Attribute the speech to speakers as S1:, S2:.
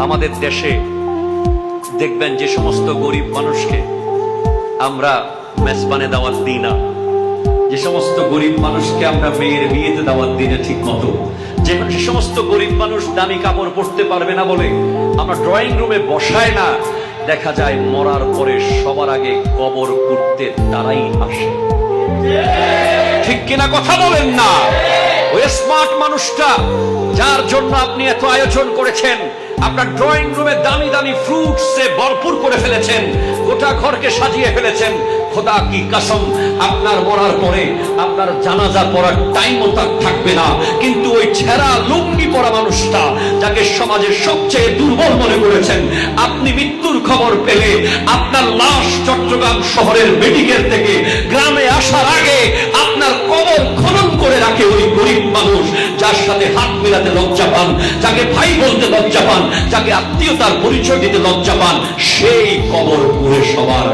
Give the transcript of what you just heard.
S1: আমাদের দেশে দেখবেন যে সমস্ত গরিব মানুষকে আমরা মেজবানে দাওয়াত দিই না, যে সমস্ত গরিব মানুষকে আমরা মেয়ের বিয়েতে দাওয়াত দিই না ঠিক মতো, যে সমস্ত গরিব মানুষ দামি কাপড় পরতে পারবে না বলে আমরা ড্রয়িং রুমে বসায় না, দেখা যায় মরার পরে সবার আগে কবর করতে তারাই আসে। ঠিক কিনা কথা বলেন না? ওই স্মার্ট মানুষটা যার জন্য আপনি এত আয়োজন করেছেন, আপনার ড্রয়িং রুমে দামি দামি ফ্রুটসে ভরপুর করে ফেলেছেন, গোটা ঘরকে সাজিয়ে ফেলেছেন, খোদা কি কসম আপনার মরার পরে আপনার জানাজা পড়ার টাইমও তার থাকবে না। কিন্তু ওই ছেঁড়া লুঙ্গি পরা মানুষটা, যাকে সমাজের সবচেয়ে দুর্বল মনে করেছেন, আপনি মৃত্যুর খবর পেলে আপনার লাশ চট্টগ্রাম শহরের মেডিকেল থেকে গ্রামে আসার আগে আপনার কবর খনন করে রাখে ওই গরিব মানুষ, যার সাথে হাত মেলাতে লজ্জা পান, যাকে ভাই বলতে লজ্জা পান, যাকে আত্মীয়তার পরিচয় দিতে লজ্জা পান, সেই কবর পুরে সবার